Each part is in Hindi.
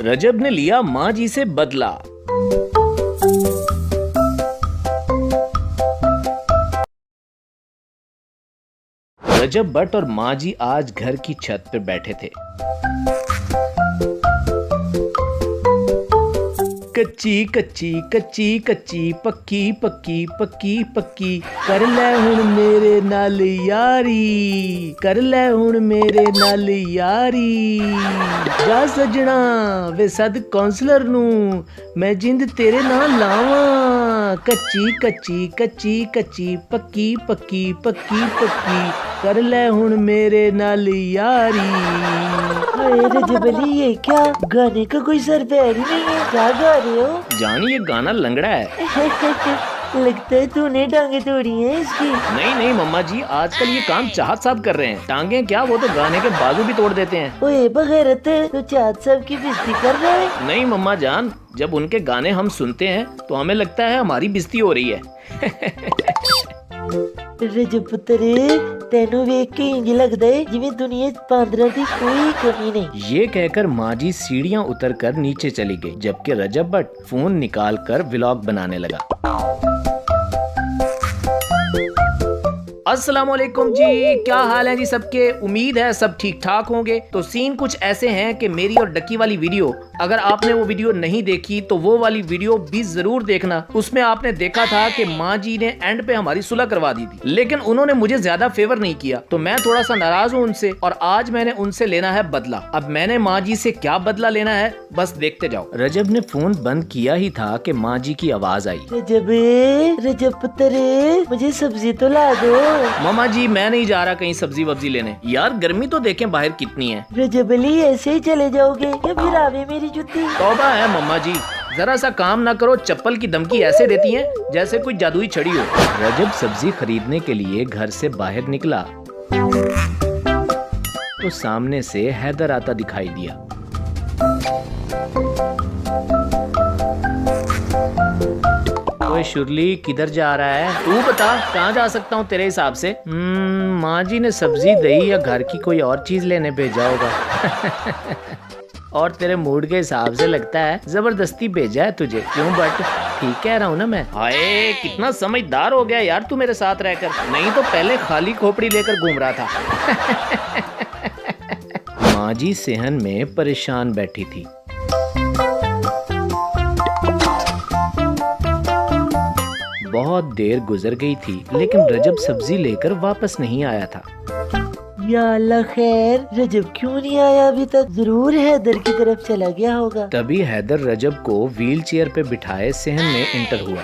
रजब ने लिया माँ जी से बदला। रजब भट्ट और माँ जी आज घर की छत पर बैठे थे। कच्ची कच्ची कच्ची कच्ची पक्की पक्की पक्की पक्की कर ले हुण मेरे नाल यारी, कर ले हुण मेरे नाल यारी। जा सजना वे सद काउंसलर नू मैं जिंद तेरे नाल लावां। कच्ची कच्ची कच्ची कच्ची पक्की पक्की पक्की पक्की कर ले हुण मेरे नाल यारी। रजब अली, ये क्या गाने का कोई सर पैर ही नहीं है, क्या गा रहे हो? जानी ये गाना लंगड़ा है। लगता है तूने टांगे तोड़ी हैं इसकी। नहीं नहीं मम्मा जी, आजकल ये काम चाहत साहब कर रहे हैं। टांगे क्या, वो तो गाने के बाजू भी तोड़ देते हैं। ओए बगैरत, तो चाहत साहब की बेइज्जती कर रहा है। नहीं मम्मा जान, जब उनके गाने हम सुनते हैं तो हमें लगता है हमारी बेइज्जती हो रही है। रजब पुत्तरे, तेनू वेख के इंज लगदा है जिवें दुनिया पांदरां दी कोई कमी नहीं। ये कहकर माँ जी सीढ़ियाँ उतर कर नीचे चली गई, जबकि रजब भट्ट फोन निकाल कर व्लॉग बनाने लगा। अस्सलाम वालेकुम जी, क्या हाल है जी सबके? उम्मीद है सब ठीक ठाक होंगे। तो सीन कुछ ऐसे हैं कि मेरी और डक्की वाली वीडियो, अगर आपने वो वीडियो नहीं देखी तो वो वाली वीडियो भी जरूर देखना। उसमें आपने देखा था कि माँ जी ने एंड पे हमारी सुलह करवा दी थी, लेकिन उन्होंने मुझे ज्यादा फेवर नहीं किया, तो मैं थोड़ा सा नाराज हूँ उनसे और आज मैंने उनसे लेना है बदला। अब मैंने माँ जी से क्या बदला लेना है, बस देखते जाओ। रजब ने फोन बंद किया ही था कि माँ जी की आवाज आई। रजब पुत्तरे, मुझे सब्जी तो ला दो। मामा जी मैं नहीं जा रहा कहीं सब्जी वब्जी लेने, यार गर्मी तो देखें बाहर कितनी है। रजब अली, ऐसे ही चले जाओगे या फिर आवे मेरी जुत्ती? तौबा है मम्मा जी, जरा सा काम ना करो, चप्पल की धमकी ऐसे देती हैं जैसे कोई जादुई छड़ी हो। रजब सब्जी खरीदने के लिए घर से बाहर निकला तो सामने से हैदर आता दिखाई दिया। ओए शुरली, किधर जा रहा है? तू बता, कहाँ जा सकता हूँ तेरे हिसाब से? माँ जी ने सब्जी दही या घर की कोई और चीज लेने भेजा होगा। और तेरे मूड के हिसाब से लगता है जबरदस्ती भेजा है तुझे। क्यों बट ठीक कह रहा हूँ ना मैं? हाय कितना समझदार हो गया यार तू मेरे साथ रहकर, नहीं तो पहले खाली खोपड़ी लेकर घूम रहा था। माँ जी सेहन में परेशान बैठी थी। बहुत देर गुजर गई थी लेकिन रजब सब्जी लेकर वापस नहीं आया था। या अल्लाह खैर, रजब क्यों नहीं आया अभी तक? जरूर हैदर की तरफ चला गया होगा। तभी हैदर रजब को व्हील चेयर पे बिठाए सहन में एंटर हुआ।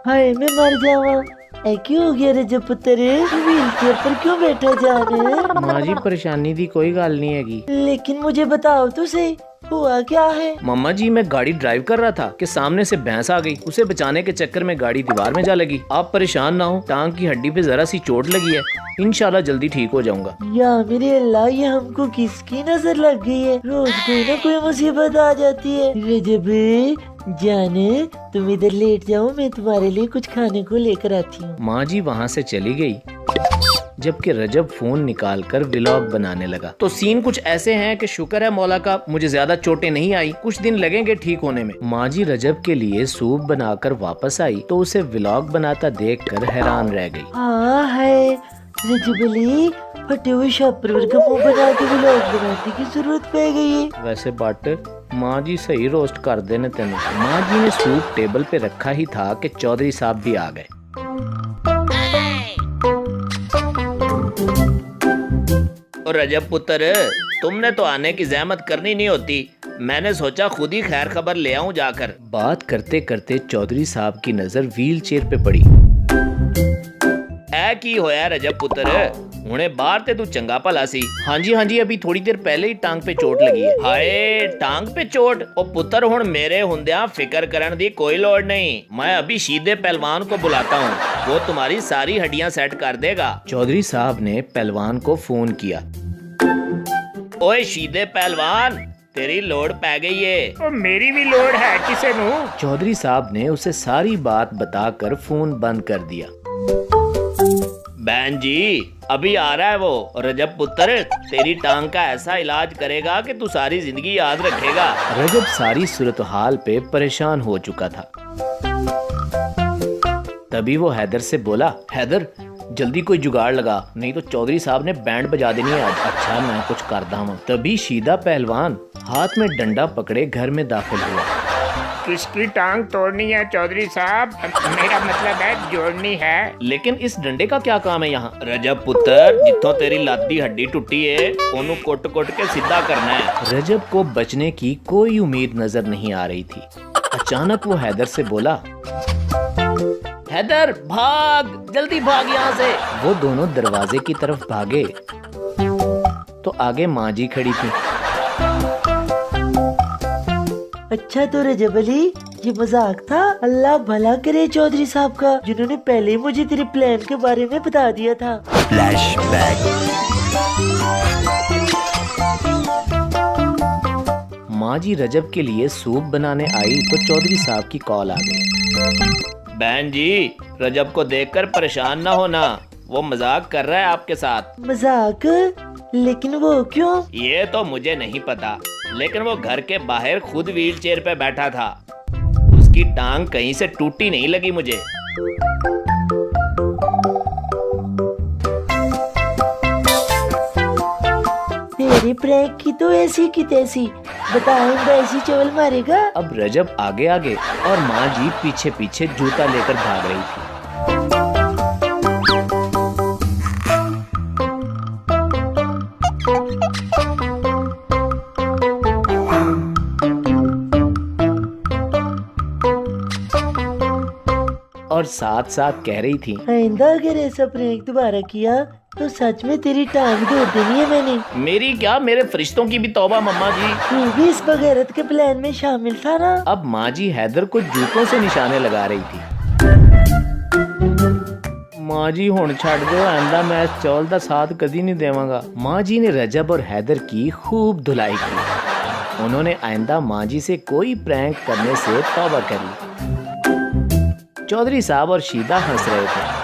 हाय मैं मर जावा, क्यों हो गया रजब पुत्तरे? व्हील चेयर पर क्यों बैठा जाने? माँ जी परेशानी दी कोई गल नहीं हैगी। लेकिन मुझे बताओ तो सही, हुआ क्या है? मम्मा जी मैं गाड़ी ड्राइव कर रहा था कि सामने से भैंस आ गई, उसे बचाने के चक्कर में गाड़ी दीवार में जा लगी। आप परेशान ना हो, टांग की हड्डी पे जरा सी चोट लगी है, इंशाल्लाह जल्दी ठीक हो जाऊंगा। या मेरे अल्लाह, ये हमको किसकी नजर लग गई है? रोज कोई ना कोई मुसीबत आ जाती है। रजब जाने, तुम इधर लेट जाओ, मैं तुम्हारे लिए कुछ खाने को लेकर आती हूँ। माँ जी वहाँ से चली गई जबकि रजब फोन निकालकर व्लॉग बनाने लगा। तो सीन कुछ ऐसे हैं कि शुक्र है मौला का मुझे ज्यादा चोटें नहीं आई, कुछ दिन लगेंगे ठीक होने में। माँ जी रजब के लिए सूप बनाकर वापस आई तो उसे व्लॉग बनाता देखकर हैरान रह गई। हाँ है रजब अली, फटे हुए शाहपुर का मुंह बना के व्लॉग बनाने की जरूरत पड़ गई है। वैसे बट माँ जी सही रोस्ट कर देने तेने। माँ जी ने सूप टेबल पे रखा ही था कि चौधरी साहब भी आ गए। और रजब पुत्र, तुमने तो आने की जहमत करनी नहीं होती, मैंने सोचा खुद ही खैर खबर ले आऊं जाकर। बात करते करते चौधरी साहब की नजर व्हील चेयर पे पड़ी। ऐ की होया रजब पुत्र, हुणे बाहर ते तू चंगा भला सी। हाँ जी अभी थोड़ी देर पहले ही टांग पे चोट लगी है। हाय टांग पे चोट? ओ पुत्र हुण मेरे हुंदिया फिक्र करन दी कोई लोड़ नहीं, मैं अभी सीधे पहलवान को बुलाता हूँ, वो तुम्हारी सारी हड्डियां सेट कर देगा। चौधरी साहब ने पहलवान को फोन किया। ओए सीधे पहलवान, तेरी लोड़ पै गई है। ओ मेरी भी लोड़ है किसे नू? चौधरी साहब ने उसे सारी बात बताकर फोन बंद कर दिया। बहन जी अभी आ रहा है वो रजब पुत्र, तेरी टांग का ऐसा इलाज करेगा कि तू सारी जिंदगी याद रखेगा। रजब सारी सूरत हाल पे परेशान हो चुका था। तभी वो हैदर से बोला, हैदर जल्दी कोई जुगाड़ लगा, नहीं तो चौधरी साहब ने बैंड बजा देनी है आज। अच्छा मैं कुछ करता हूँ। तभी शीदा पहलवान हाथ में डंडा पकड़े घर में दाखिल हुआ। किसकी टांग तोड़नी है चौधरी साहब? मेरा मतलब है जोड़नी है। लेकिन इस डंडे का क्या काम है यहाँ? रजब पुत्र जिथों तेरी लाती हड्डी टूटी है ओनू कोट कोट के सीधा करना है। रजब को बचने की कोई उम्मीद नजर नहीं आ रही थी। अचानक वो हैदर से बोला, हैदर भाग, जल्दी भाग यहाँ से। वो दोनों दरवाजे की तरफ भागे तो आगे माँ जी खड़ी थी। अच्छा तो रजब अली ये मजाक था। अल्लाह भला करे चौधरी साहब का, जिन्होंने पहले ही मुझे तेरे प्लान के बारे में बता दिया था। फ्लैशबैक। माँ जी रजब के लिए सूप बनाने आई तो चौधरी साहब की कॉल आ गई। बहन जी रजब को देखकर परेशान ना होना, वो मजाक कर रहा है आपके साथ। मजाक? लेकिन वो क्यों? ये तो मुझे नहीं पता, लेकिन वो घर के बाहर खुद व्हील चेयर पे बैठा था। उसकी टांग कहीं से टूटी नहीं लगी मुझे। तेरी प्रैंक की तो ऐसी की तैसी, बताएंगा ऐसी चवल मारेगा। अब रजब आगे आगे और माँ जी पीछे पीछे जूता लेकर भाग रही थी। और साथ साथ कह रही थी, आइंदा अगर ऐसा प्रैंक दोबारा किया तो सच में तेरी टांग तोड़ देनी है मैंने। मेरी क्या, मेरे फरिश्तों की भी तौबा मम्मा जी। तू भी इस बगैरत के प्लान में शामिल था ना। अब माँ जी हैदर को जूतों से निशाने लगा रही थी। माँ जी हुण छड़ दो, आंदा मैं इस चौल दा साथ कदी नहीं देवांगा। माँ जी ने रजब और हैदर की खूब धुलाई की। उन्होंने आइंदा माँ जी से कोई प्रैंक करने से तौबा कर ली। चौधरी साहब और शीदा हंस रहे थे।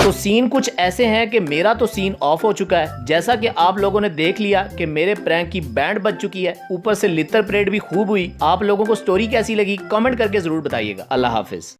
तो सीन कुछ ऐसे हैं कि मेरा तो सीन ऑफ हो चुका है। जैसा कि आप लोगों ने देख लिया कि मेरे प्रैंक की बैंड बज चुकी है, ऊपर से लितर परेड भी खूब हुई। आप लोगों को स्टोरी कैसी लगी कमेंट करके जरूर बताइएगा। अल्लाह हाफिज।